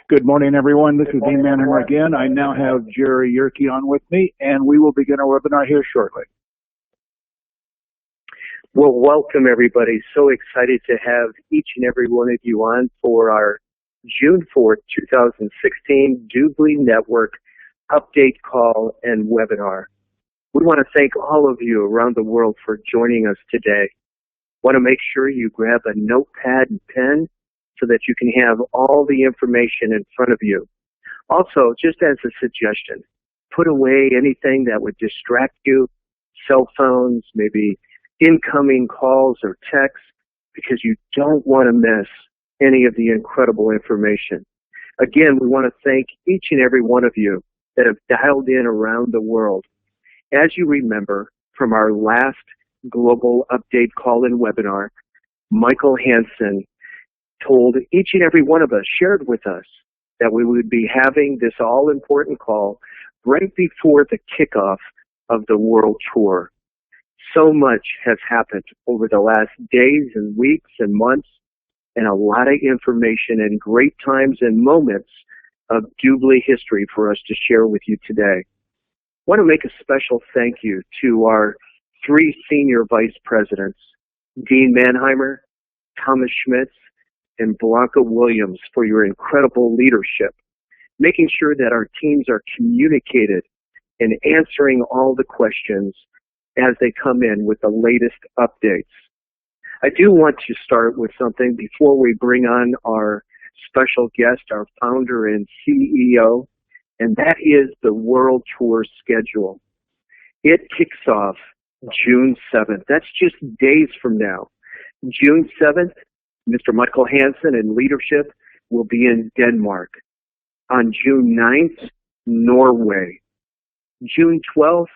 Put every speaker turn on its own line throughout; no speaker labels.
Good morning, everyone. This is Dean Manheimer again. I now have Jerry Yerke on with me, and we will begin our webinar here shortly.
Well, welcome, everybody. So excited to have each and every one of you on for our June 4th, 2016 Doobly Network update call and webinar. We want to thank all of you around the world for joining us today. Want to make sure you grab a notepad and pen so that you can have all the information in front of you. Also, just as a suggestion, put away anything that would distract you, cell phones, maybe incoming calls or texts, because you don't want to miss any of the incredible information. Again, we want to thank each and every one of you that have dialed in around the world. As you remember from our last global update call and webinar, Michael Hansen told each and every one of us, shared with us, that we would be having this all-important call right before the kickoff of the World Tour. So much has happened over the last days and weeks and months, and a lot of information and great times and moments of Doobly history for us to share with you today. I want to make a special thank you to our 3 senior vice presidents, Dean Manheimer, Thomas Schmitz, and Blanca Williams, for your incredible leadership, making sure that our teams are communicated and answering all the questions as they come in with the latest updates. I do want to start with something before we bring on our special guest, our founder and CEO, and that is the World Tour schedule. It kicks off June 7th. That's just days from now. June 7th, Mr. Michael Hansen and leadership will be in Denmark. On June 9th, Norway. June 12th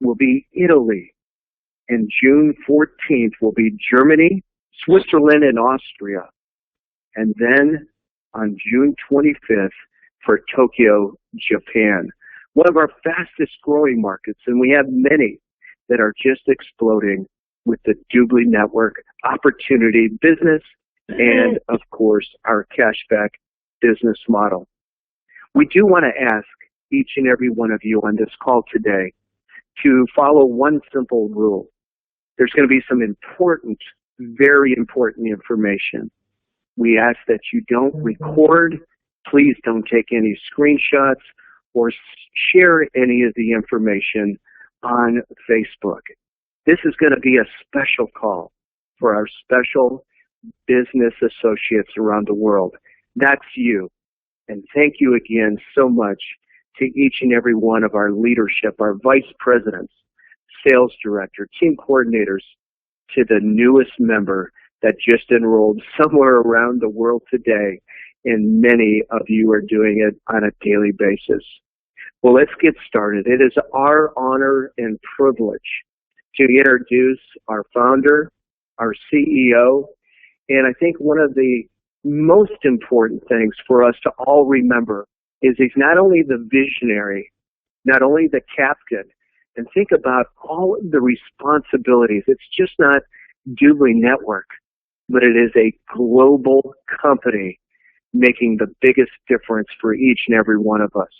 will be Italy. And June 14th will be Germany, Switzerland, and Austria. And then on June 25th for Tokyo, Japan. One of our fastest growing markets, and we have many that are just exploding with the Doobly Network opportunity business and, of course, our cashback business model. We do want to ask each and every one of you on this call today to follow one simple rule. There's going to be some important, very important information. We ask that you don't record. Please don't take any screenshots or share any of the information on Facebook. This is going to be a special call for our special business associates around the world. That's you. And thank you again so much to each and every one of our leadership, our vice presidents, sales director, team coordinators, to the newest member that just enrolled somewhere around the world today, and many of you are doing it on a daily basis. Well, let's get started. It is our honor and privilege to introduce our founder, our CEO, and I think one of the most important things for us to all remember is he's not only the visionary, not only the captain, and think about all of the responsibilities. It's just not Doobly Network, but it is a global company making the biggest difference for each and every one of us.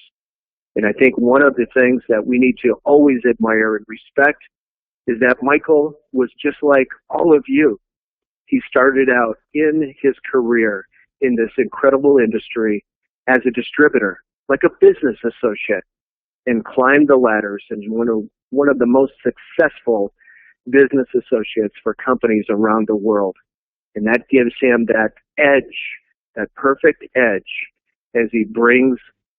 And I think one of the things that we need to always admire and respect is that Michael was just like all of you. He started out in his career in this incredible industry as a distributor, like a business associate, and climbed the ladders and one of the most successful business associates for companies around the world. And that gives him that edge, that perfect edge, as he brings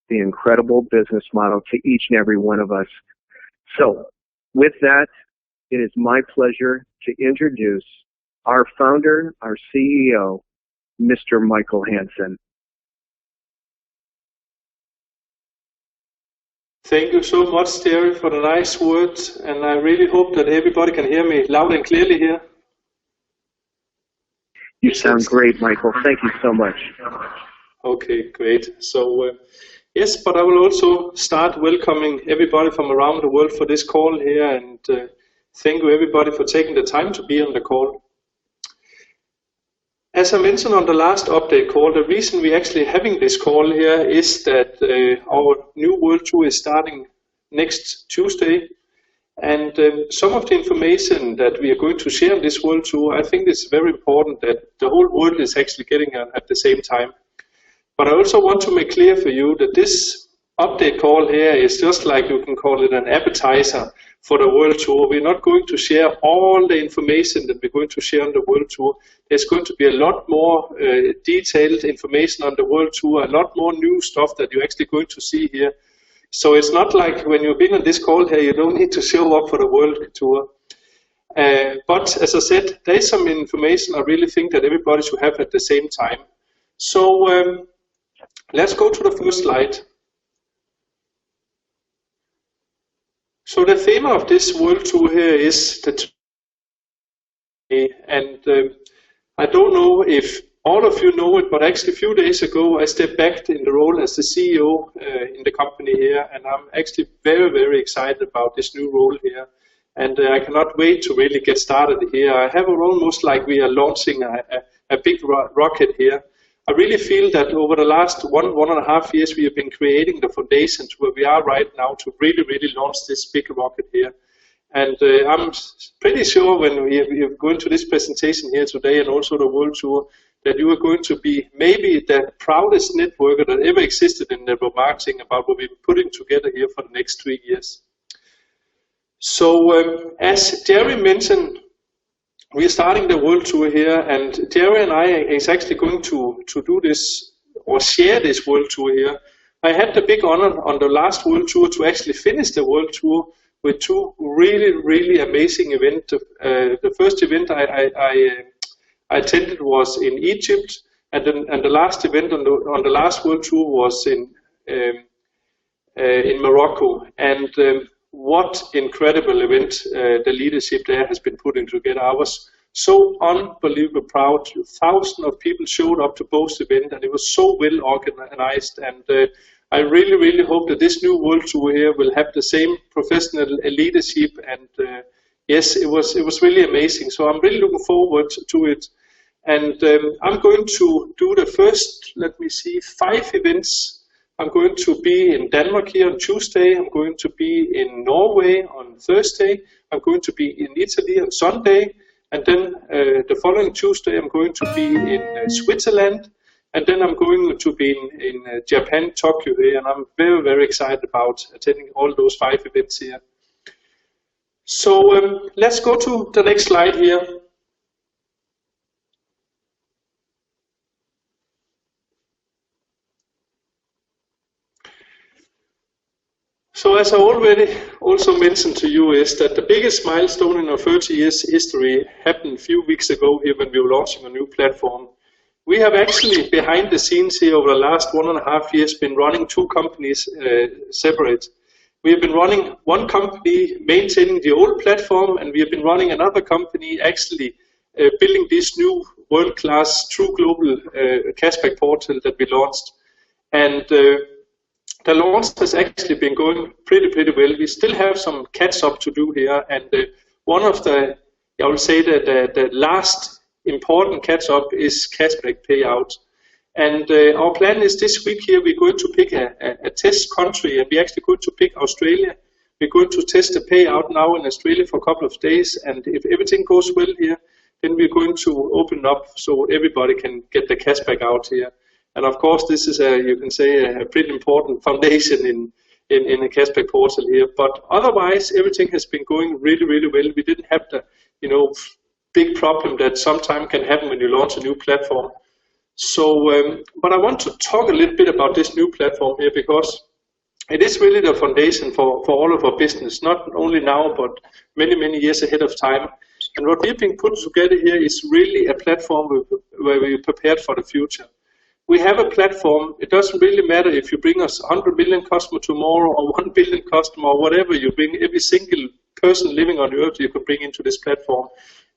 the incredible business model to each and every one of us. So, with that, it is my pleasure to introduce our founder, our CEO, Mr. Michael Hansen.
Thank you so much, Terry, for the nice words, and I really hope that everybody can hear me loud and clearly here.
You sound great, Michael. Thank you so much.
Okay, great. So, yes, but I will also start welcoming everybody from around the world for this call here, and thank you everybody for taking the time to be on the call. As I mentioned on the last update call, the reason we're actually having this call here is that our new World Tour is starting next Tuesday. And some of the information that we are going to share on this World Tour, I think it's very important that the whole world is actually getting it at the same time. But I also want to make clear for you that this update call here is just like you can call it an appetizer for the World Tour. We're not going to share all the information that we're going to share on the World Tour. There's going to be a lot more detailed information on the World Tour, a lot more new stuff that you're actually going to see here. So it's not like when you've been on this call here, you don't need to show up for the World Tour. But as I said, there's some information I really think that everybody should have at the same time. So let's go to the first slide. So the theme of this World Tour here is the and I don't know if all of you know it, but actually a few days ago I stepped back in the role as the CEO in the company here, and I'm actually very, very excited about this new role here. And I cannot wait to really get started here. I have it almost like we are launching a big rocket here. I really feel that over the last one and a half years, we have been creating the foundations where we are right now to really, really launch this big rocket here. And I'm pretty sure when we go into this presentation here today and also the World Tour, that you are going to be maybe the proudest networker that ever existed in network marketing about what we're putting together here for the next 3 years. So as Jerry mentioned, we are starting the World Tour here, and Jerry and I is actually going to do this or share this World Tour here. I had the big honor on the last World Tour to actually finish the World Tour with 2 really, really amazing events. The first event I attended was in Egypt, and the last event on the last World Tour was in Morocco. And what incredible event the leadership there has been putting together. I was so unbelievably proud. Thousands of people showed up to both events, and it was so well organized. And I really, really hope that this new World Tour here will have the same professional leadership. And yes, it was really amazing. So I'm really looking forward to it. And I'm going to do the first, 5 events. I'm going to be in Denmark here on Tuesday. I'm going to be in Norway on Thursday. I'm going to be in Italy on Sunday. And then the following Tuesday, I'm going to be in Switzerland. And then I'm going to be in Japan, Tokyo here. And I'm very, very excited about attending all those 5 events here. So let's go to the next slide here. So as I already also mentioned to you, is that the biggest milestone in our 30 years history happened a few weeks ago here when we were launching a new platform. We have actually, behind the scenes here over the last 1.5 years, been running 2 companies separate. We have been running one company maintaining the old platform, and we have been running another company actually building this new world-class true global cashback portal that we launched. And the launch has actually been going pretty well. We still have some catch-up to do here, and one of the, I would say that the last important catch-up is cashback payout. And our plan is this week here, we're going to pick a test country, and we're actually going to pick Australia. We're going to test the payout now in Australia for a couple of days, and if everything goes well here, then we're going to open up so everybody can get the cashback out here. And of course, this is you can say a pretty important foundation in a cashback portal here. But otherwise, everything has been going really well. We didn't have the big problem that sometimes can happen when you launch a new platform. So, but I want to talk a little bit about this new platform here, because it is really the foundation for all of our business, not only now, but many years ahead of time. And what we've been putting together here is really a platform where we're prepared for the future. We have a platform. It doesn't really matter if you bring us 100 million customers tomorrow or 1 billion customers or whatever you bring, every single person living on earth you can bring into this platform.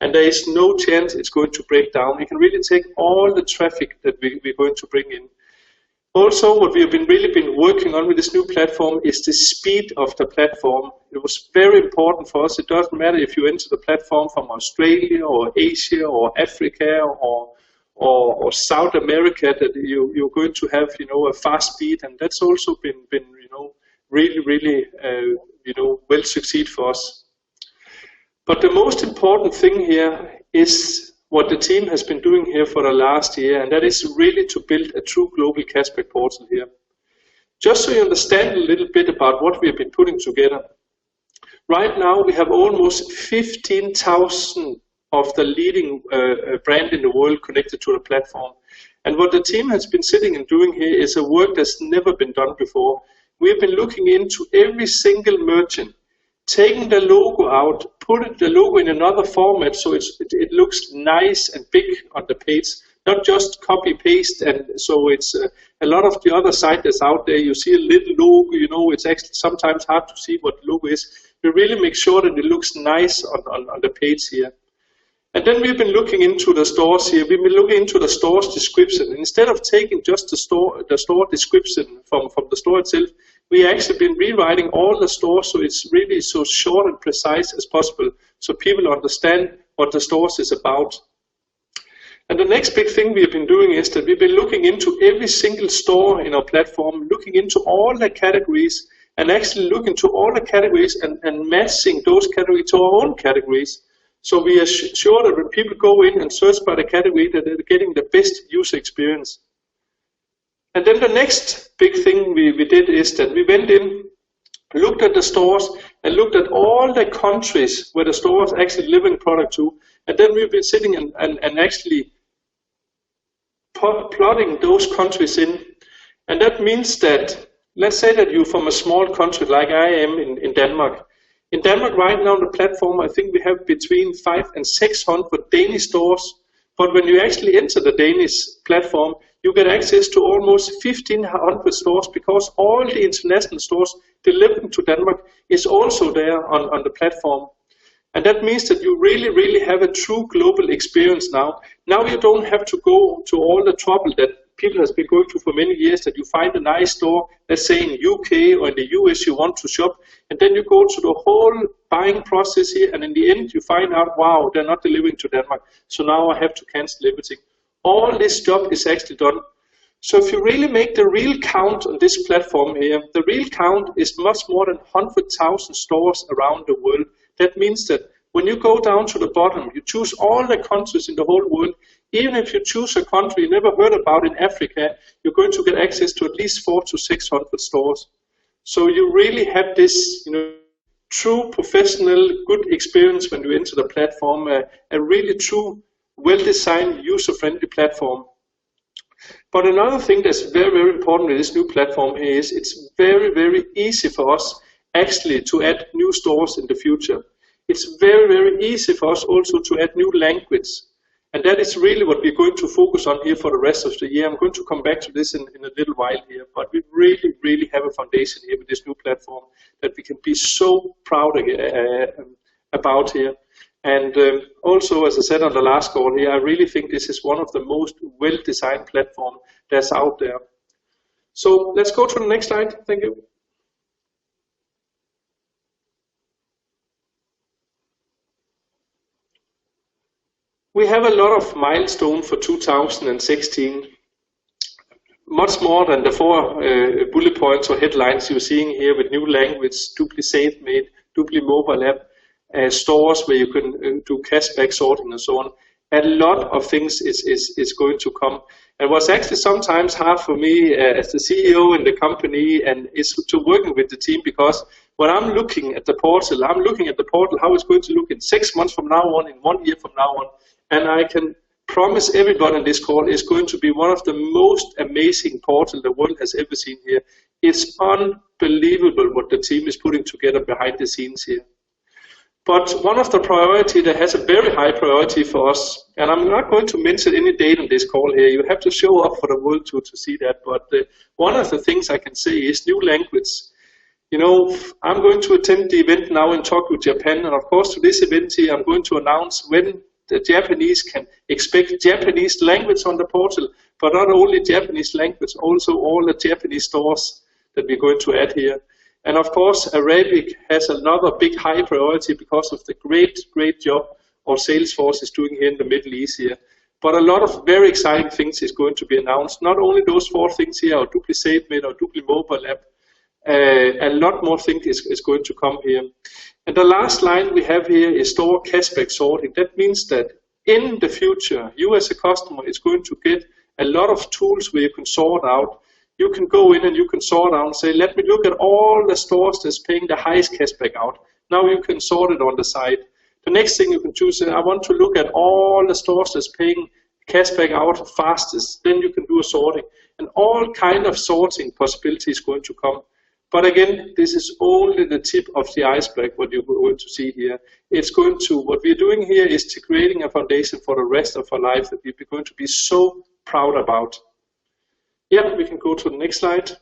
And there is no chance it's going to break down. We can really take all the traffic that we're going to bring in. Also, what we have really been working on with this new platform is the speed of the platform. It was very important for us. It doesn't matter if you enter the platform from Australia or Asia or Africa or South America that you're going to have, a fast speed, and that's also been really well succeed for us. But the most important thing here is what the team has been doing here for the last year, and that is really to build a true global cashback portal here. Just so you understand a little bit about what we have been putting together. Right now we have almost 15,000 of the leading brand in the world connected to the platform. And what the team has been sitting and doing here is a work that's never been done before. We have been looking into every single merchant, taking the logo out, putting the logo in another format so it looks nice and big on the page, not just copy paste. And so it's a lot of the other site that's out there, you see a little logo, it's actually sometimes hard to see what the logo is. We really make sure that it looks nice on the page here. And then we've been looking into the stores here. We've been looking into the store's description. And instead of taking just the store description from the store itself, we actually been rewriting all the stores so it's really so short and precise as possible, so people understand what the stores is about. And the next big thing we have been doing is that we've been looking into every single store in our platform, looking into all the categories, and actually looking to all the categories and matching those categories to our own categories. So we are sure that when people go in and search by the category, that they're getting the best user experience. And then the next big thing we did is that we went in, looked at the stores, and looked at all the countries where the stores actually delivering product to. And then we've been sitting and actually plotting those countries in. And that means that, let's say that you're from a small country like I am in Denmark. In Denmark right now on the platform, I think we have between 500 and 600 Danish stores. But when you actually enter the Danish platform, you get access to almost 1,500 stores because all the international stores delivering to Denmark is also there on the platform. And that means that you really have a true global experience now. Now you don't have to go to all the trouble that people has been going through for many years, that you find a nice store, let's say in UK or in the US you want to shop, and then you go to the whole buying process here, and in the end you find out, wow, they're not delivering to Denmark, so now I have to cancel everything. All this job is actually done. So if you really make the real count on this platform here, the real count is much more than 100,000 stores around the world. That means that when you go down to the bottom, you choose all the countries in the whole world. Even if you choose a country you never heard about in Africa, you're going to get access to at least 400 to 600 stores. So you really have this, true professional, good experience when you enter the platform, a really true, well-designed, user-friendly platform. But another thing that's very important with this new platform is it's very easy for us actually to add new stores in the future. It's very easy for us also to add new language. And that is really what we're going to focus on here for the rest of the year. I'm going to come back to this in a little while here, but we really have a foundation here with this new platform that we can be so proud about here. And also, as I said on the last call here, I really think this is one of the most well-designed platforms that's out there. So let's go to the next slide. Thank you. We have a lot of milestones for 2016, much more than the 4 bullet points or headlines you're seeing here with new language, duply safe made, duply mobile app, stores where you can do cashback sorting and so on. A lot of things is going to come. And what's actually sometimes hard for me as the CEO in the company and is to working with the team, because when I'm looking at the portal, how it's going to look in 6 months from now on, in 1 year from now on. And I can promise everybody on this call is going to be one of the most amazing portals the world has ever seen here. It's unbelievable what the team is putting together behind the scenes here. But one of the priority that has a very high priority for us, and I'm not going to mention any date on this call here, you have to show up for the world to see that, but one of the things I can say is new language. I'm going to attend the event now in Tokyo, Japan, and of course to this event here I'm going to announce when the Japanese can expect Japanese language on the portal, but not only Japanese language, also all the Japanese stores that we're going to add here. And of course, Arabic has another big high priority because of the great job our sales force is doing here in the Middle East here. But a lot of very exciting things is going to be announced. Not only those 4 things here, our Dupli SafeMed, our Dupli mobile app, a lot more things is going to come here. And the last line we have here is store cashback sorting. That means that in the future, you as a customer is going to get a lot of tools where you can sort out. You can go in and you can sort out and say, let me look at all the stores that's paying the highest cashback out. Now you can sort it on the side. The next thing you can choose is, I want to look at all the stores that's paying cashback out fastest. Then you can do a sorting. And all kind of sorting possibilities going to come. But again, this is only the tip of the iceberg, what you're going to see here. It's going to, what we're doing here is to creating a foundation for the rest of our life that we're going to be so proud about. Yeah, we can go to the next slide.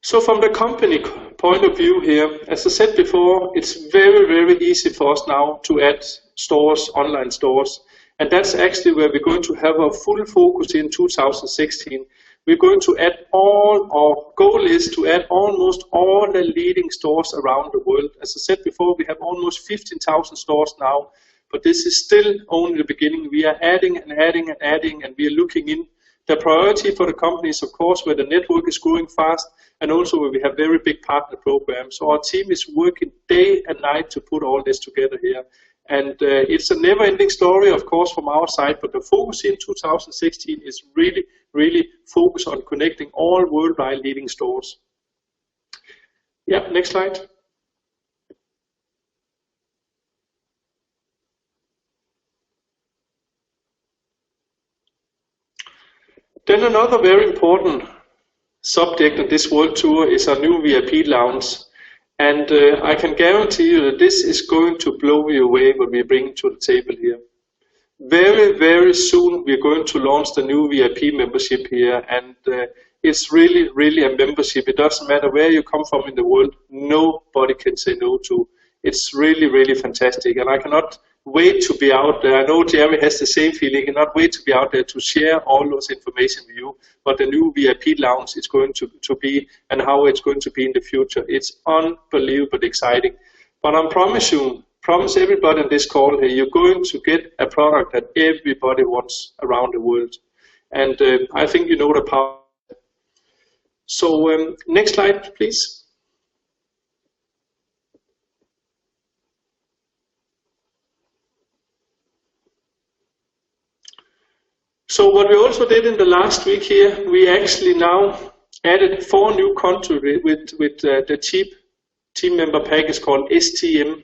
So from the company point of view here, as I said before, it's very, very easy for us now to add stores, online stores. And that's actually where we're going to have a full focus in 2016. We're going to add our goal is to add almost all the leading stores around the world. As I said before, we have almost 15,000 stores now, but this is still only the beginning. We are adding and adding and adding, and we are looking in. The priority for the company is, of course, where the network is growing fast, and also where we have very big partner programs. So our team is working day and night to put all this together here. And it's a never-ending story, of course, from our side, but the focus in 2016 is really, really focus on connecting all worldwide leading stores. Yeah, next slide. Then another very important subject of this world tour is our new VIP lounge. And I can guarantee you that this is going to blow you away what we bring to the table here. Very, very soon we're going to launch the new VIP membership here, and it's really, really a membership. It doesn't matter where you come from in the world, nobody can say no to. It's really, really fantastic, and I cannot wait to be out there. I know Jeremy has the same feeling. I cannot wait to be out there to share all those information with you. But the new VIP lounge is going to be, and how it's going to be in the future. It's unbelievably exciting. But I promise everybody on this call here, you're going to get a product that everybody wants around the world. And I think you know the power. So next slide, please. So what we also did in the last week here, we actually now added 4 new countries with the team member package called STM.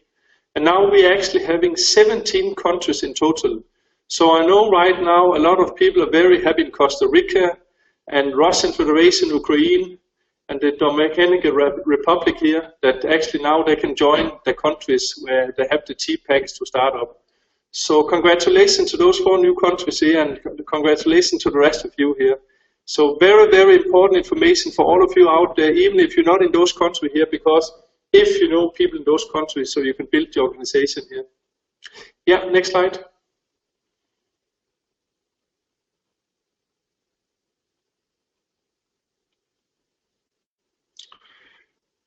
And now we're actually having 17 countries in total. So I know right now a lot of people are very happy in Costa Rica and Russian Federation, Ukraine, and the Dominican Republic here, that actually now they can join the countries where they have the team package to start up. So congratulations to those 4 new countries here, and congratulations to the rest of you here. So very, very important information for all of you out there, even if you're not in those countries here, because if you know people in those countries, so you can build the organization here. Yeah, next slide.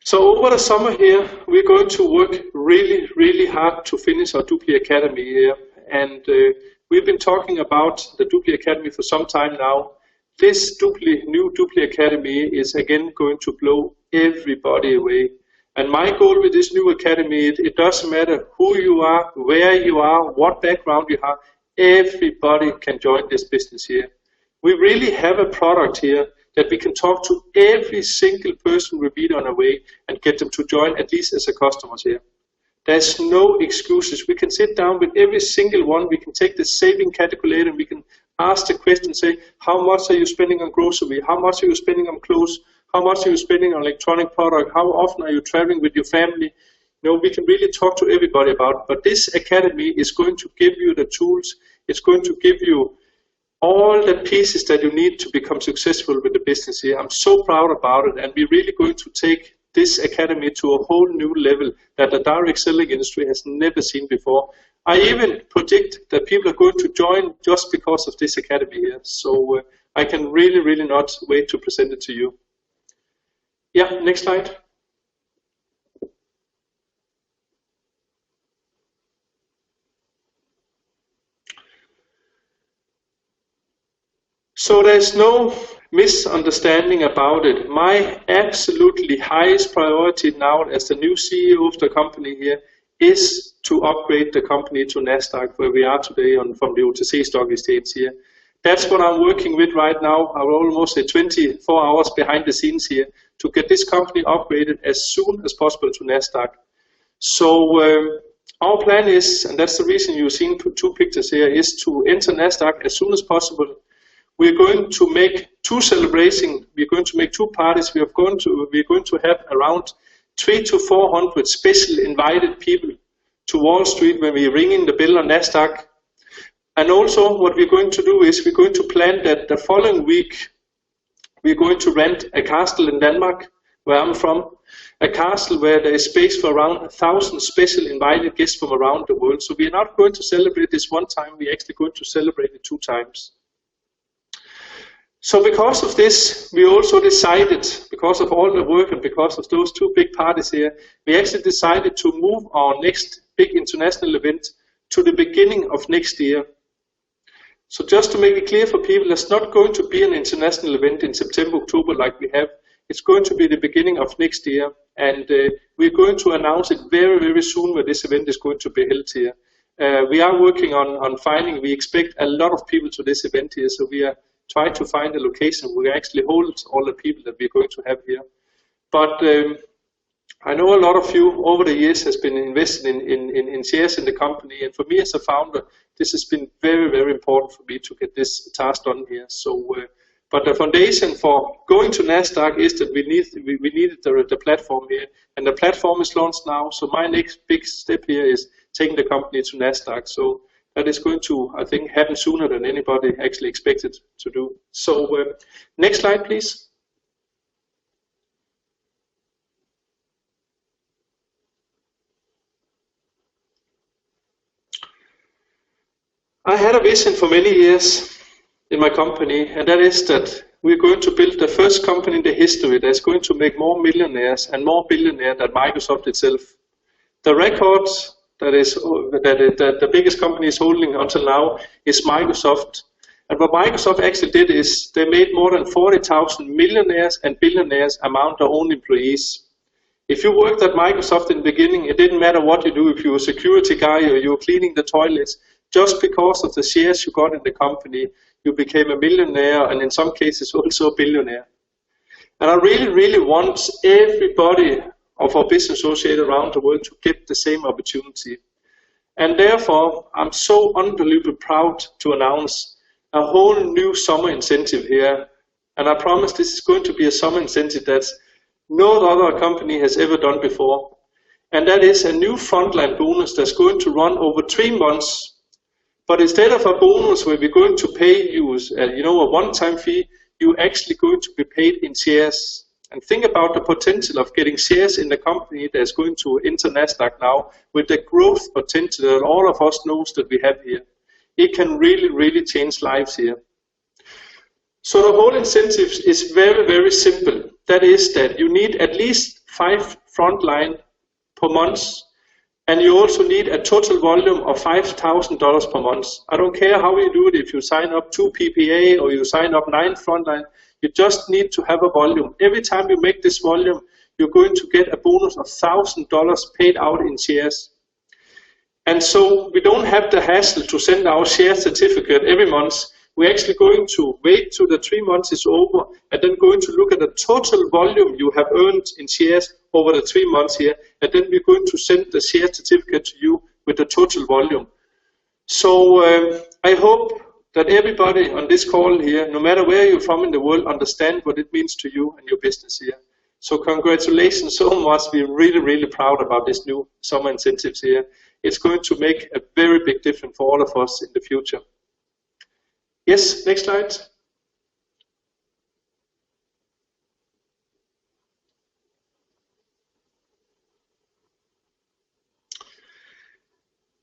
So over the summer here, we're going to work really, really hard to finish our Dupli Academy here. And we've been talking about the Dupli Academy for some time now. This new Dupli Academy is again going to blow everybody away. And my goal with this new academy, it doesn't matter who you are, where you are, what background you have, everybody can join this business here. We really have a product here that we can talk to every single person we meet on our way and get them to join, at least as a customer here. There's no excuses. We can sit down with every single one. We can take the saving calculator and we can ask the question, say, how much are you spending on grocery? How much are you spending on clothes? How much are you spending on electronic product? How often are you traveling with your family? You know, we can really talk to everybody about it. But this academy is going to give you the tools. It's going to give you all the pieces that you need to become successful with the business here. I'm so proud about it, and we're really going to take this academy to a whole new level that the direct selling industry has never seen before. I even predict that people are going to join just because of this academy here. So I can really, really not wait to present it to you. Yeah, next slide. So there's no misunderstanding about it. My absolutely highest priority now as the new CEO of the company here is to upgrade the company to Nasdaq, where we are today from the OTC stock exchange here. That's what I'm working with right now. I'm almost 24 hours behind the scenes here to get this company upgraded as soon as possible to Nasdaq. So our plan is, and that's the reason you've seen two pictures here, is to enter Nasdaq as soon as possible. We're going to make two celebrations. We're going to make two parties. We're going to have around 300 to 400 special invited people to Wall Street when we ring in the bell on Nasdaq. And also what we're going to do is we're going to plan that the following week we're going to rent a castle in Denmark, where I'm from, a castle where there is space for around 1,000 special invited guests from around the world. So we're not going to celebrate this one time, we're actually going to celebrate it 2 times. So because of this, we also decided, because of all the work and because of those 2 big parties here, we actually decided to move our next big international event to the beginning of next year. So just to make it clear for people, there's not going to be an international event in September, October like we have. It's going to be the beginning of next year, and we're going to announce it very, very soon where this event is going to be held here. We are working on finding, we expect a lot of people to this event here, so we are trying to find a location where we actually hold all the people that we're going to have here. But I know a lot of you over the years has been invested in shares in the company, and for me as a founder, this has been very, very important for me to get this task done here. So, but the foundation for going to Nasdaq is that we needed the platform here, and the platform is launched now. So my next big step here is taking the company to Nasdaq. So that is going to, I think, happen sooner than anybody actually expected to do. So next slide, please. I had a vision for many years in my company, and that is that we're going to build the first company in the history that's going to make more millionaires and more billionaires than Microsoft itself. The record that the biggest company is holding until now is Microsoft. And what Microsoft actually did is they made more than 40,000 millionaires and billionaires among their own employees. If you worked at Microsoft in the beginning, it didn't matter what you do, if you were a security guy or you were cleaning the toilets, just because of the shares you got in the company, you became a millionaire and in some cases also a billionaire. And I really, really want everybody of our business associates around the world to get the same opportunity. And therefore, I'm so unbelievably proud to announce a whole new summer incentive here. And I promise this is going to be a summer incentive that no other company has ever done before. And that is a new frontline bonus that's going to run over 3 months. But instead of a bonus where we're going to pay you, a one-time fee, you're actually going to be paid in shares. And think about the potential of getting shares in the company that's going to enter Nasdaq now with the growth potential that all of us knows that we have here. It can really, really change lives here. So the whole incentive is very, very simple. That is that you need at least 5 frontline per month. And you also need a total volume of $5,000 per month. I don't care how you do it, if you sign up 2 PPA or you sign up 9 frontline, you just need to have a volume. Every time you make this volume, you're going to get a bonus of $1,000 paid out in shares. And so we don't have the hassle to send our share certificate every month. We're actually going to wait till the 3 months is over and then going to look at the total volume you have earned in shares over the 3 months here, and then we're going to send the share certificate to you with the total volume. So I hope that everybody on this call here, no matter where you're from in the world, understand what it means to you and your business here. So congratulations so much. We're really, really proud about this new summer incentives here. It's going to make a very big difference for all of us in the future. Yes, next slide.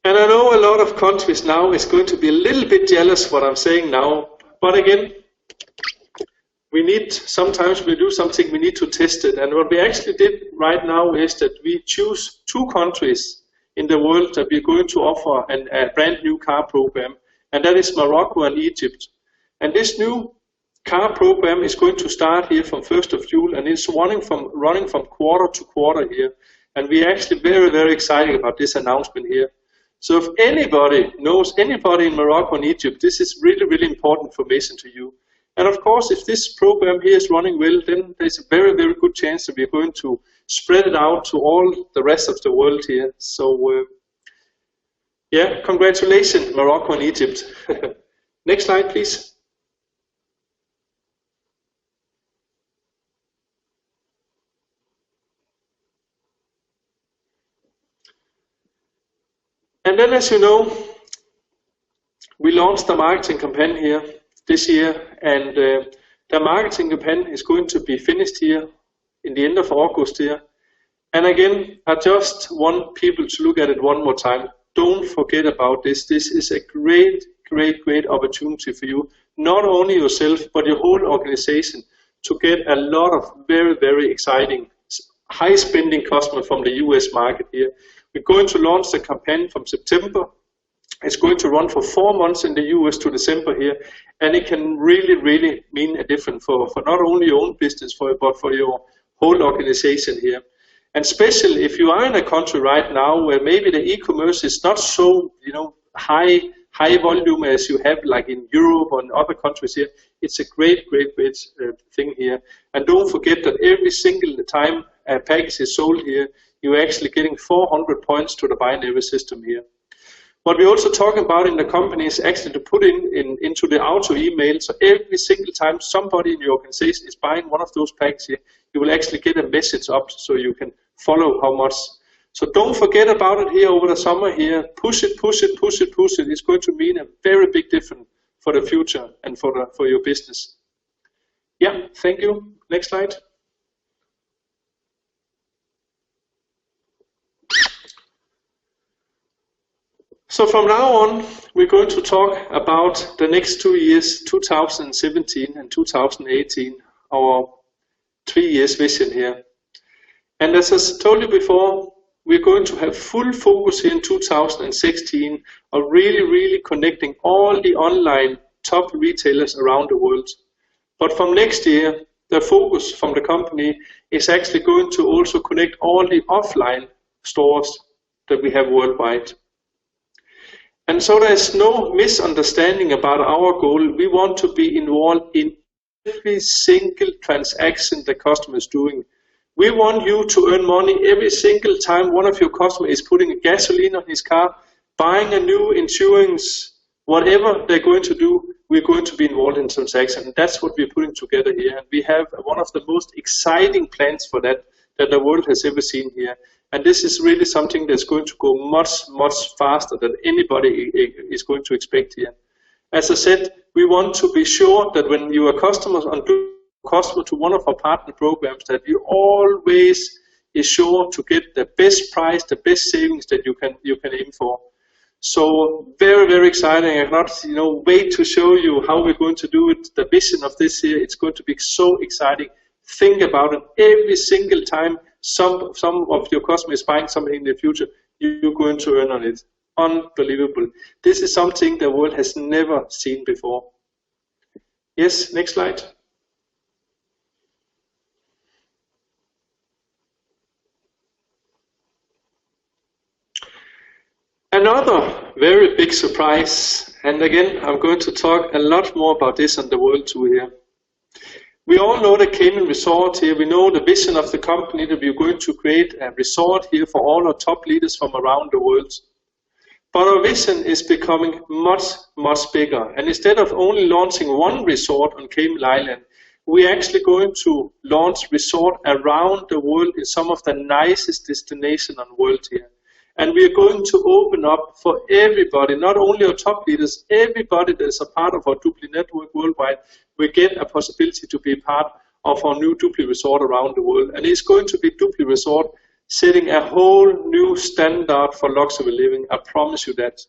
And I know a lot of countries now is going to be a little bit jealous what I'm saying now, but again, sometimes we do something, we need to test it. And what we actually did right now is that we choose 2 countries in the world that we're going to offer a brand new car program, and that is Morocco and Egypt. And this new car program is going to start here from 1st of June, and it's running from quarter to quarter here. And we're actually very, very excited about this announcement here. So if anybody knows anybody in Morocco and Egypt, this is really, really important information to you. And of course, if this program here is running well, then there's a very, very good chance that we're going to spread it out to all the rest of the world here. So yeah, congratulations, Morocco and Egypt. Next slide, please. And then, as you know, we launched the marketing campaign here this year, and the marketing campaign is going to be finished here in the end of August here. And again, I just want people to look at it one more time. Don't forget about this. This is a great, great, great opportunity for you, not only yourself, but your whole organization, to get a lot of very, very exciting, high-spending customers from the US market here. We're going to launch the campaign from September. It's going to run for 4 months in the US to December here, and it can really, really mean a difference for not only your own business, but for your whole organization here. And especially if you are in a country right now where maybe the e-commerce is not so, high volume as you have like in Europe or in other countries here, it's a great, great, great thing here. And don't forget that every single time a package is sold here, you're actually getting 400 points to the binary system here. What we're also talking about in the company is actually to put into the auto email, so every single time somebody in your organization is buying one of those packs here, you will actually get a message up so you can follow how much. So don't forget about it here over the summer here. Push it, push it, push it, push it. It's going to mean a very big difference for the future and for your business. Yeah, thank you. Next slide. So from now on, we're going to talk about the next 2 years, 2017 and 2018, our 3 years vision here. And as I told you before, we're going to have full focus here in 2016 on really, really connecting all the online top retailers around the world. But from next year, the focus from the company is actually going to also connect all the offline stores that we have worldwide. And so there's no misunderstanding about our goal. We want to be involved in every single transaction the customer is doing. We want you to earn money every single time one of your customers is putting a gasoline on his car, buying a new insurance, whatever they're going to do, we're going to be involved in transaction. And that's what we're putting together here. And we have one of the most exciting plans for that the world has ever seen here. And this is really something that's going to go much, much faster than anybody is going to expect here. As I said, we want to be sure that when you are customer to one of our partner programs, that you always is sure to get the best price, the best savings that you can aim for. So very, very exciting. I cannot wait to show you how we're going to do it. The vision of this here, it's going to be so exciting. Think about it every single time some of your customers buying something in the future, you're going to earn on it. Unbelievable. This is something the world has never seen before. Yes, next slide. Another very big surprise, and again, I'm going to talk a lot more about this on the World Tour here. We all know the Cayman Resort here. We know the vision of the company that we're going to create a resort here for all our top leaders from around the world. But our vision is becoming much, much bigger. And instead of only launching one resort on Cayman Island, we're actually going to launch resort around the world in some of the nicest destinations on the world here. And we are going to open up for everybody, not only our top leaders, everybody that is a part of our Dupli network worldwide, we get a possibility to be part of our new Dupli resort around the world. And it's going to be Dupli resort setting a whole new standard for luxury living. I promise you that.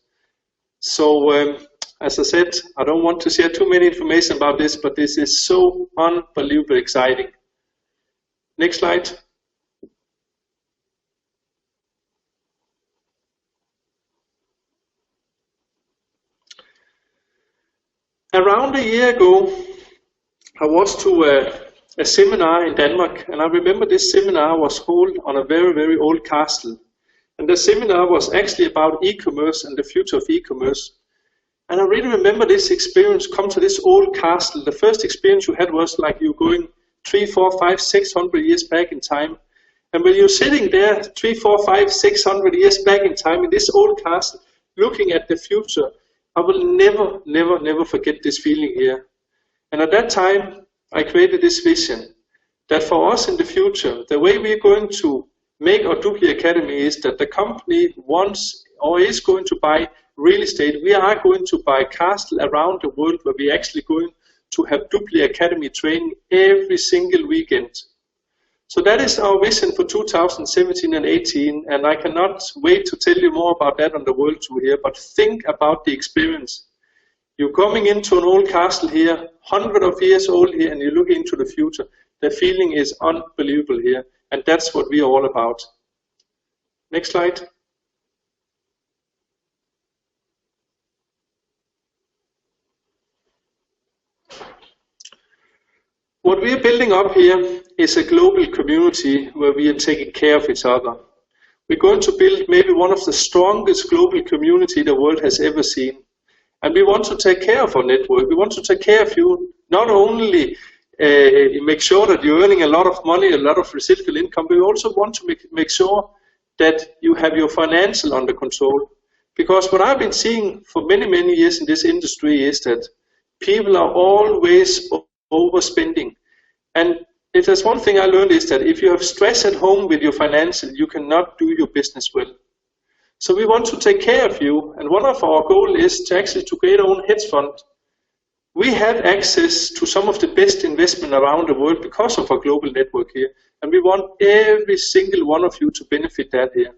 So, as I said, I don't want to share too many information about this, but this is so unbelievably exciting. Next slide. Around a year ago, I was to a seminar in Denmark, and I remember this seminar was held on a very, very old castle. And the seminar was actually about e-commerce and the future of e-commerce. And I really remember this experience, come to this old castle. The first experience you had was like you going 3, 4, 5, 600 years back in time. And when you're sitting there 3, 4, 5, 600 years back in time in this old castle, looking at the future, I will never, never, never forget this feeling here. And at that time, I created this vision that for us in the future, the way we're going to make our Doobly Academy is that the company wants or is going to buy real estate. We are going to buy castles around the world where we're actually going to have Doobly Academy training every single weekend. So that is our vision for 2017 and 18, and I cannot wait to tell you more about that on the World Tour here, but think about the experience. You're coming into an old castle here, hundreds of years old here, and you look into the future. The feeling is unbelievable here, and that's what we are all about. Next slide. What we are building up here is a global community where we are taking care of each other. We're going to build maybe one of the strongest global community the world has ever seen. And we want to take care of our network. We want to take care of you, not only make sure that you're earning a lot of money, a lot of residual income, but we also want to make sure that you have your financial under control. Because what I've been seeing for many, many years in this industry is that people are always overspending. And if there's one thing I learned is that if you have stress at home with your financial, you cannot do your business well. So we want to take care of you, and one of our goals is to actually to create our own hedge fund. We have access to some of the best investment around the world because of our global network here, and we want every single one of you to benefit that here.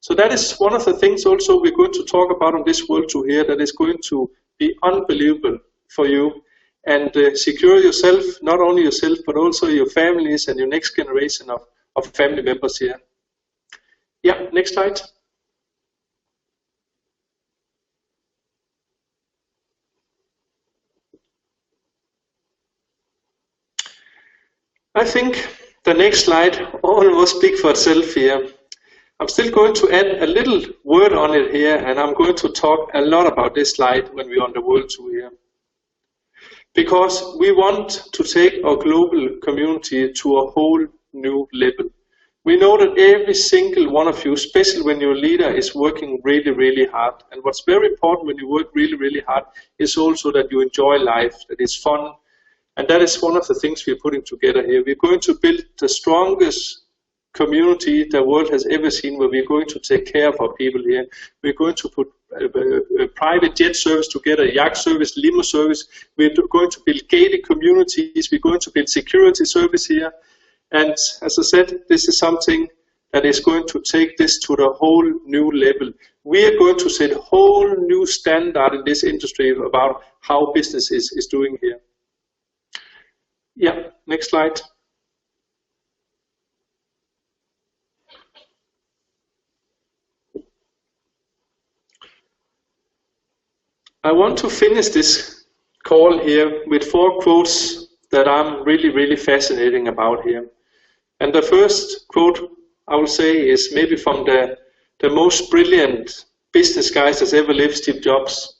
So that is one of the things also we're going to talk about on this World Tour here that is going to be unbelievable for you, and secure yourself, not only yourself, but also your families and your next generation of family members here. Yeah, next slide. I think the next slide almost speaks for itself here. I'm still going to add a little word on it here, and I'm going to talk a lot about this slide when we're on the World Tour here. Because we want to take our global community to a whole new level. We know that every single one of you, especially when you're a leader, is working really, really hard. And what's very important when you work really, really hard is also that you enjoy life, that it's fun. And that is one of the things we're putting together here. We're going to build the strongest community the world has ever seen, where we're going to take care of our people here. We're going to put a private jet service together, yacht service, limo service. We're going to build gated communities. We're going to build security service here. And as I said, this is something that is going to take this to the whole new level. We are going to set a whole new standard in this industry about how business is doing here. Yeah, next slide. I want to finish this call here with 4 quotes that I'm really, really fascinating about here. And the first quote I will say is maybe from the most brilliant business guys that's ever lived, Steve Jobs.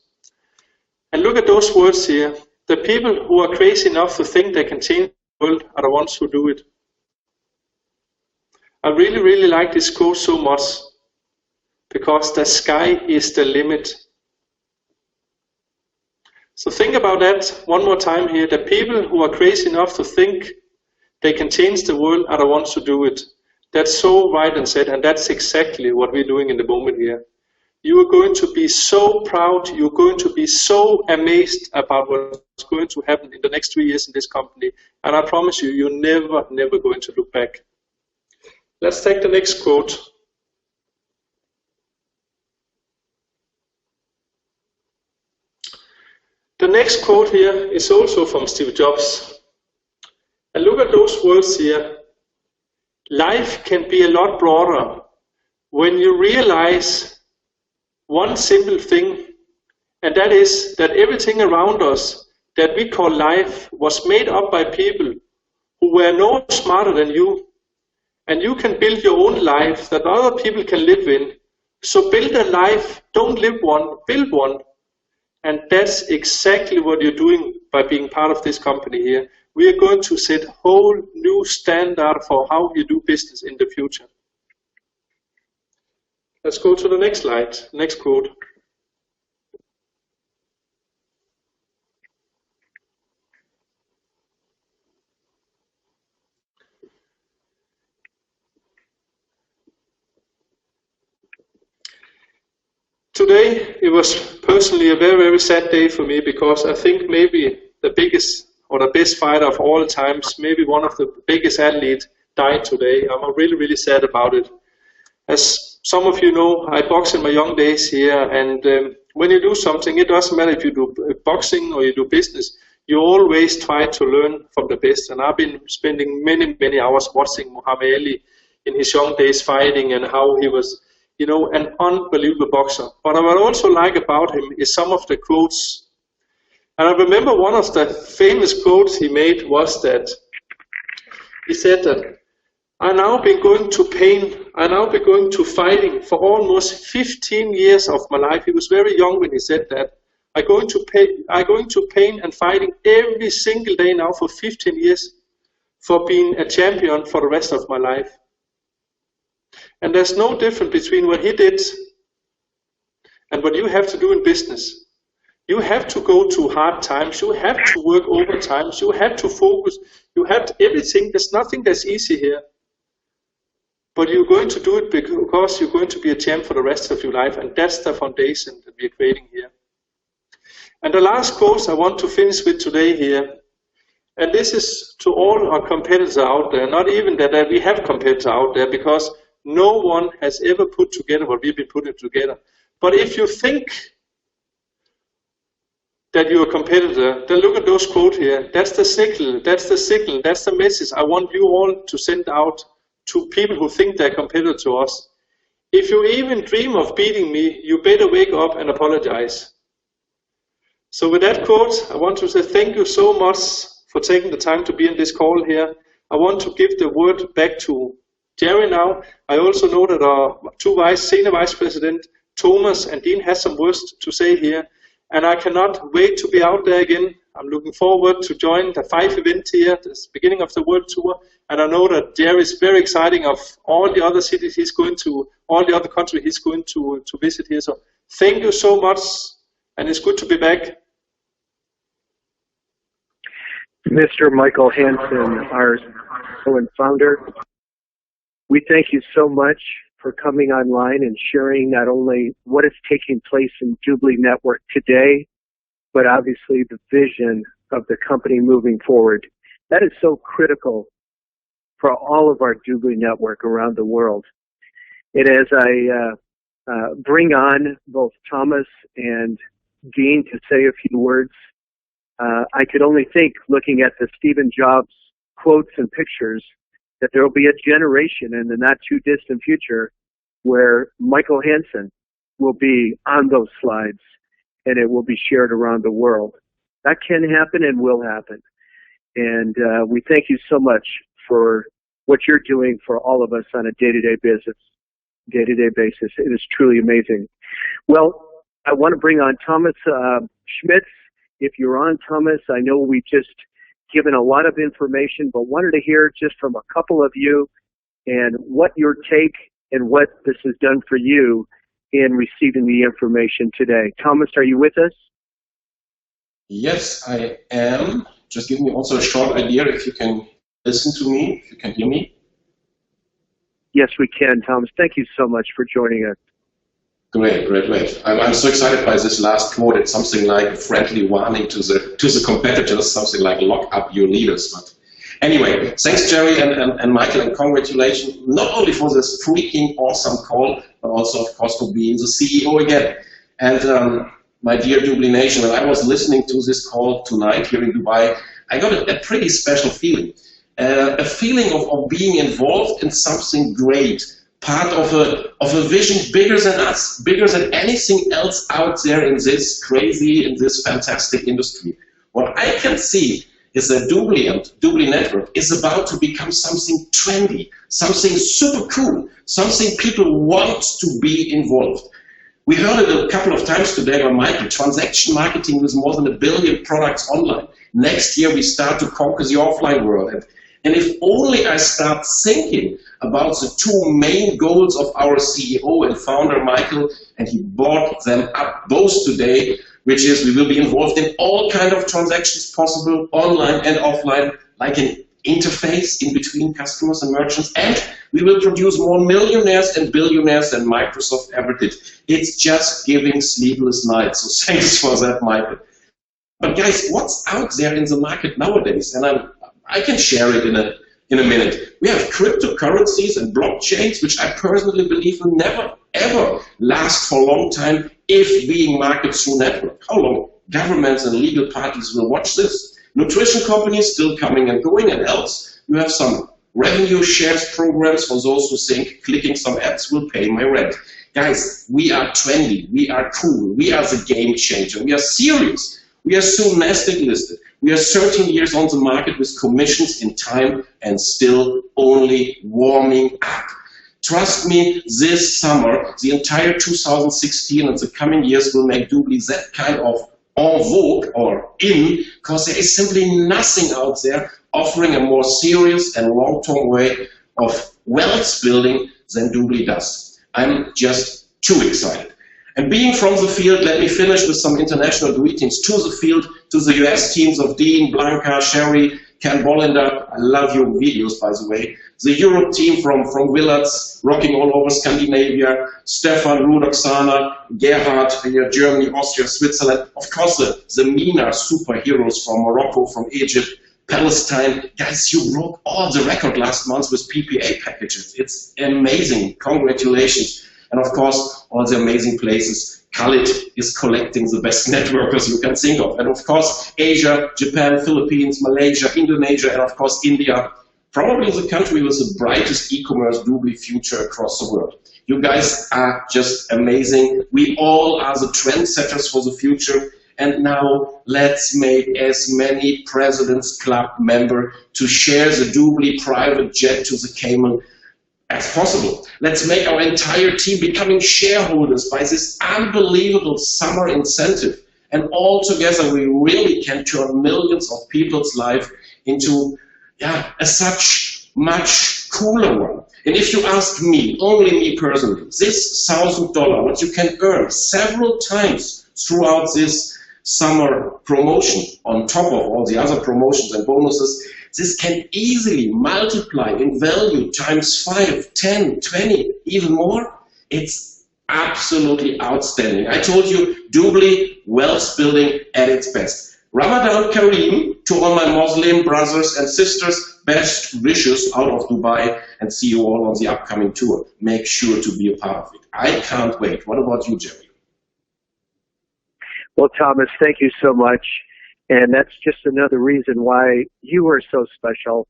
And look at those words here. The people who are crazy enough to think they can change the world are the ones who do it. I really, really like this quote so much because the sky is the limit. So think about that one more time here. The people who are crazy enough to think they can change the world are the ones who do it. That's so right and said, and that's exactly what we're doing in the moment here. You are going to be so proud, you're going to be so amazed about what's going to happen in the next 3 years in this company. And I promise you, you're never, never going to look back. Let's take the next quote. The next quote here is also from Steve Jobs. And look at those words here. Life can be a lot broader when you realize one simple thing, and that is that everything around us that we call life was made up by people who were no smarter than you. And you can build your own life that other people can live in. So build a life, don't live one, build one. And that's exactly what you're doing by being part of this company here. We are going to set a whole new standard for how you do business in the future. Let's go to the next slide, next quote. Today, it was personally a very, very sad day for me because I think maybe the biggest or the best fighter of all times, maybe one of the biggest athletes died today. I'm really, really sad about it. As some of you know, I boxed in my young days here, and when you do something, it doesn't matter if you do boxing or you do business, you always try to learn from the best. And I've been spending many, many hours watching Mihael in his young days fighting and how he was, you know, an unbelievable boxer. What I would also like about him is some of the quotes. And I remember one of the famous quotes he made was that he said that, I've now been going to pain, I've now been going to fighting for almost 15 years of my life. He was very young when he said that. I'm going to pain and fighting every single day now for 15 years for being a champion for the rest of my life. And there's no difference between what he did and what you have to do in business. You have to go to hard times, you have to work overtime, you have to focus, you have to, everything. There's nothing that's easy here. But you're going to do it because you're going to be a champ for the rest of your life, and that's the foundation that we're creating here. And the last quote I want to finish with today here, and this is to all our competitors out there, not even that we have competitors out there, because no one has ever put together what we've been putting together. But if you think that you're a competitor, then look at those quotes here. That's the signal, that's the signal, that's the message I want you all to send out to people who think they're competitor to us. If you even dream of beating me, you better wake up and apologize. So with that quote, I want to say thank you so much for taking the time to be in this call here. I want to give the word back to Jerry now. I also know that our two senior vice president, Thomas and Dean, has some words to say here. And I cannot wait to be out there again. I'm looking forward to join the 5 event here, the beginning of the world tour. And I know that Jerry is very exciting of all the other cities he's going to, all the other countries he's going to visit here. So thank you so much, and it's good to be back.
Mr. Michael Hansen, our CEO and founder, we thank you so much for coming online and sharing not only what is taking place in Doobly Network today, but obviously the vision of the company moving forward. That is so critical for all of our Doobly Network around the world. And as I bring on both Thomas and Dean to say a few words, I could only think, looking at the Stephen Jobs quotes and pictures, that there will be a generation in the not too distant future where Michael Hansen will be on those slides and it will be shared around the world. That can happen and will happen. And we thank you so much for what you're doing for all of us on a day-to-day basis. It is truly amazing. Well, I want to bring on Thomas Schmitz. If you're on, Thomas, I know we've just given a lot of information, but wanted to hear just from a couple of you and what your take and what this has done for you in receiving the information today. Thomas, are you with us?
Yes, I am. Just give me also a short idea if you can listen to me, if you can hear me.
Yes, we can, Thomas. Thank you so much for joining us.
Great. I'm so excited by this last quote. It's something like a friendly warning to the competitors, something like lock up your leaders. But anyway, thanks Jerry and Michael, and congratulations not only for this freaking awesome call, but also of course for being the CEO again. And my dear Doobly Nation, when I was listening to this call tonight here in Dubai, I got a pretty special feeling. A feeling of being involved in something great. Part of a vision bigger than us, bigger than anything else out there in this crazy, in this fantastic industry. What I can see is that Doobly Network is about to become something trendy, something super cool, something people want to be involved. We heard it a couple of times today by Michael, transaction marketing with more than 1 billion products online. Next year we start to conquer the offline world. And if only I start thinking about the two main goals of our CEO and founder, Michael, and he brought them up both today, which is we will be involved in all kinds of transactions possible, online and offline, like an interface in between customers and merchants, and we will produce more millionaires and billionaires than Microsoft ever did. It's just giving sleepless nights, so thanks for that, Michael. But guys, what's out there in the market nowadays? And I can share it in a minute. We have cryptocurrencies and blockchains, which I personally believe will never, ever last for a long time if being marketed through network. How long? Governments and legal parties will watch this. Nutrition companies still coming and going, and else you have some revenue shares programs for those who think clicking some ads will pay my rent. Guys, we are trendy, we are cool, we are the game changer, we are serious. We are soon Nasdaq listed. We are 13 years on the market with commissions in time and still only warming up. Trust me, this summer, the entire 2016 and the coming years will make Doobly that kind of en vogue or in, because there is simply nothing out there offering a more serious and long-term way of wealth building than Doobly does. I'm just too excited. And being from the field, let me finish with some international greetings to the field, to the US teams of Dean, Blanca, Sherry, Ken Bollinger. I love your videos, by the way. The Europe team from Willards, rocking all over Scandinavia. Stefan, Ruud, Oksana, Gerhard, Germany, Austria, Switzerland. Of course, the MENA superheroes from Morocco, from Egypt, Palestine. Guys, you broke all the record last month with PPA packages. It's amazing. Congratulations. And of course, all the amazing places. Khalid is collecting the best networkers you can think of. And of course, Asia, Japan, Philippines, Malaysia, Indonesia, and of course, India. Probably the country with the brightest e-commerce Doobly future across the world. You guys are just amazing. We all are the trendsetters for the future. And now let's make as many President's Club members to share the Doobly private jet to the Cayman as possible. Let's make our entire team becoming shareholders by this unbelievable summer incentive. And all together we really can turn millions of people's life into a such much cooler one. And if you ask me, only me personally, this $1,000, what you can earn several times throughout this summer promotion, on top of all the other promotions and bonuses, this can easily multiply in value times 5, 10, 20, even more. It's absolutely outstanding. I told you, Doobly, wealth building at its best. Ramadan Kareem to all my Muslim brothers and sisters, best wishes out of Dubai, and see you all on the upcoming tour. Make sure to be a part of it. I can't wait. What about you, Jerry?
Well, Thomas, thank you so much. And that's just another reason why you are so special,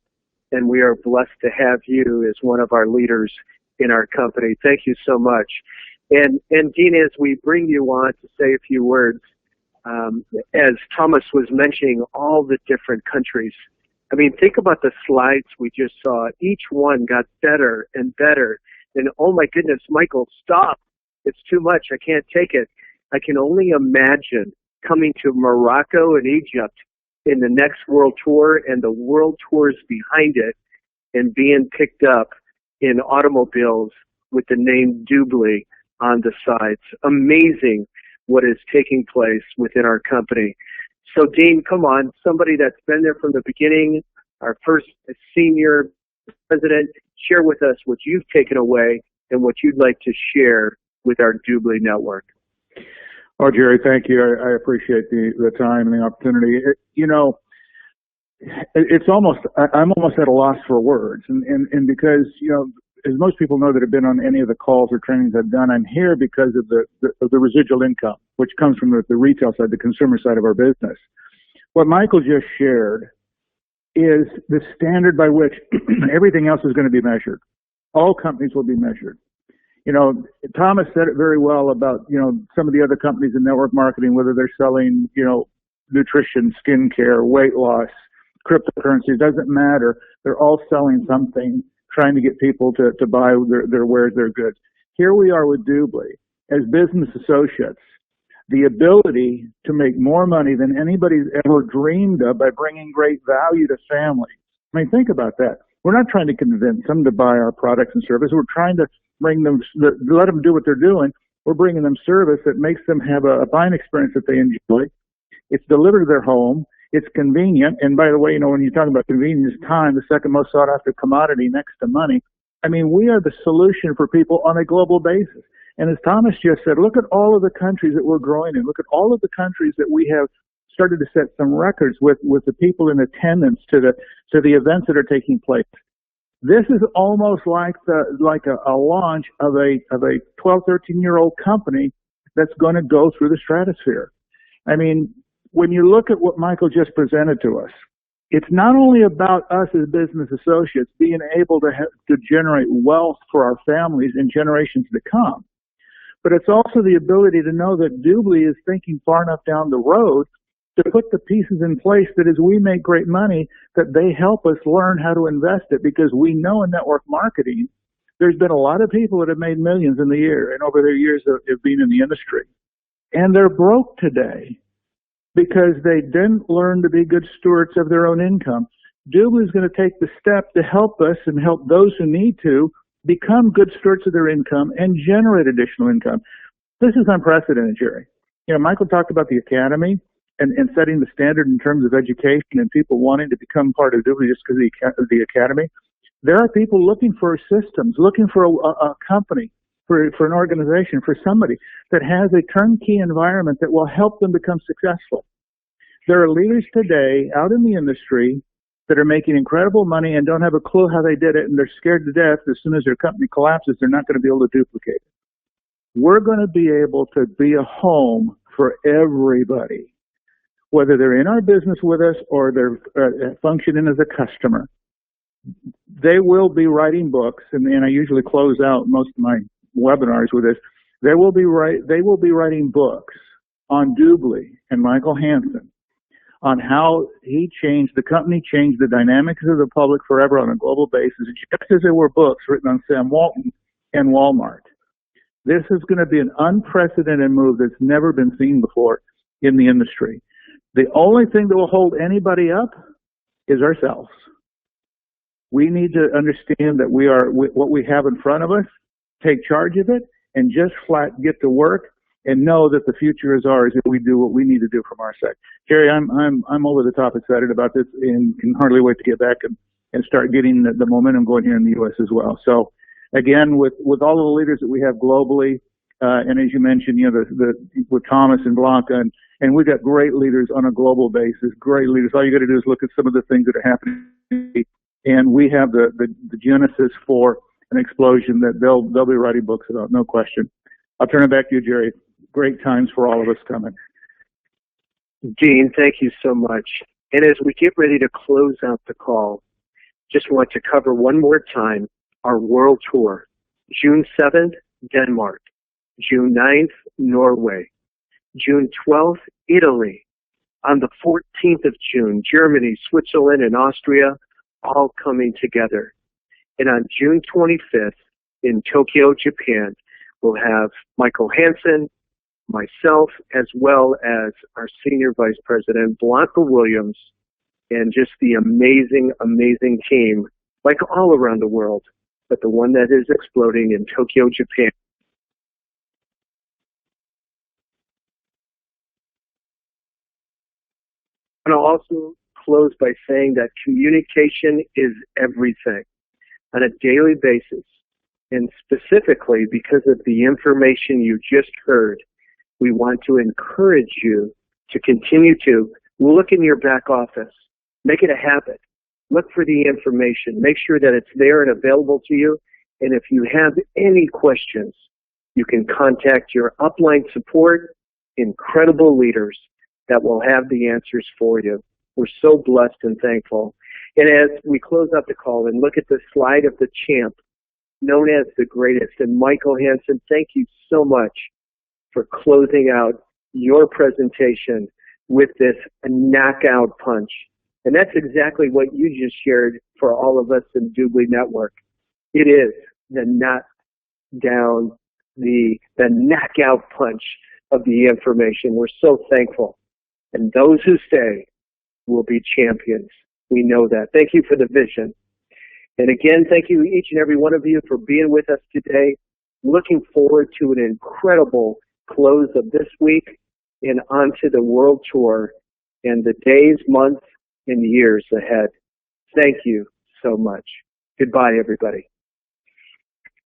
and we are blessed to have you as one of our leaders in our company. Thank you so much. And Dean, as we bring you on to say a few words, as Thomas was mentioning all the different countries, I mean, think about the slides we just saw. Each one got better and better. And oh my goodness, Michael, stop. It's too much. I can't take it. I can only imagine coming to Morocco and Egypt in the next world tour and the world tours behind it and being picked up in automobiles with the name Doobly on the sides. Amazing what is taking place within our company. So Dean, come on, somebody that's been there from the beginning, our first senior president, share with us what you've taken away and what you'd like to share with our Doobly network.
Oh, Jerry, thank you. I appreciate the time and the opportunity. I'm almost at a loss for words. And because, as most people know that have been on any of the calls or trainings I've done, I'm here because of the residual income, which comes from the retail side, the consumer side of our business. What Michael just shared is the standard by which everything else is going to be measured. All companies will be measured. Thomas said it very well about, some of the other companies in network marketing, whether they're selling, nutrition, skincare, weight loss, cryptocurrency, it doesn't matter. They're all selling something, trying to get people to buy their wares, their goods. Here we are with Doobly as business associates, the ability to make more money than anybody's ever dreamed of by bringing great value to families. I mean, think about that. We're not trying to convince them to buy our products and service. We're trying to bring them, let them do what they're doing. We're bringing them service that makes them have a buying experience that they enjoy. It's delivered to their home. It's convenient. And by the way, when you talk about convenience, time, the second most sought after commodity next to money. I mean, we are the solution for people on a global basis. And as Thomas just said, look at all of the countries that we're growing in. Look at all of the countries that we have started to set some records with the people in attendance to the events that are taking place. This is almost like a launch of a 12, 13-year-old company that's going to go through the stratosphere. I mean, when you look at what Michael just presented to us, it's not only about us as business associates being able to generate wealth for our families in generations to come, but it's also the ability to know that Doobly is thinking far enough down the road to put the pieces in place that as we make great money, that they help us learn how to invest it, because we know in network marketing, there's been a lot of people that have made millions in the year and over their years of being in the industry. And they're broke today because they didn't learn to be good stewards of their own income. Doobly is going to take the step to help us and help those who need to become good stewards of their income and generate additional income. This is unprecedented, Jerry. Michael talked about the academy and setting the standard in terms of education and people wanting to become part of Doobly just because of the academy. There are people looking for systems, looking for a company, for an organization, for somebody that has a turnkey environment that will help them become successful. There are leaders today out in the industry that are making incredible money and don't have a clue how they did it, and they're scared to death as soon as their company collapses, they're not going to be able to duplicate it. We're going to be able to be a home for everybody, whether they're in our business with us or they're functioning as a customer. They will be writing books, and I usually close out most of my webinars with this. They will be writing books on Doobly and Michael Hansen, on how the company changed the dynamics of the public forever on a global basis, just as there were books written on Sam Walton and Walmart. This is going to be an unprecedented move that's never been seen before in the industry. The only thing that will hold anybody up is ourselves. We need to understand that what we have in front of us, take charge of it, and just flat get to work and know that the future is ours if we do what we need to do from our side. Jerry, I'm over the top excited about this and can hardly wait to get back and start getting the momentum going here in the U.S. as well. So again, with all of the leaders that we have globally, and as you mentioned, with Thomas and Blanca, and we've got great leaders on a global basis, great leaders. All you got to do is look at some of the things that are happening, and we have the genesis for an explosion that they'll be writing books about, no question. I'll turn it back to you, Jerry. Great times for all of us coming.
Dean, thank you so much. And as we get ready to close out the call, just want to cover one more time our world tour. June 7th, Denmark. June 9th, Norway. June 12th, Italy. On the 14th of June, Germany, Switzerland, and Austria, all coming together. And on June 25th, in Tokyo, Japan, we'll have Michael Hansen, myself, as well as our Senior Vice President, Blanca Williams, and just the amazing, amazing team, like all around the world, but the one that is exploding in Tokyo, Japan. And I'll also close by saying that communication is everything on a daily basis. And specifically because of the information you just heard, we want to encourage you to continue to look in your back office. Make it a habit. Look for the information. Make sure that it's there and available to you. And if you have any questions, you can contact your upline support, incredible leaders that will have the answers for you. We're so blessed and thankful. And as we close out the call and look at the slide of the champ, known as the greatest, and Michael Hansen, thank you so much for closing out your presentation with this knockout punch. And that's exactly what you just shared for all of us in Doobly Network. It is the knockdown, the knockout punch of the information. We're so thankful. And those who stay will be champions. We know that. Thank you for the vision. And again, thank you each and every one of you for being with us today. Looking forward to an incredible close of this week and onto the world tour in the days, months, and years ahead. Thank you so much. Goodbye, everybody.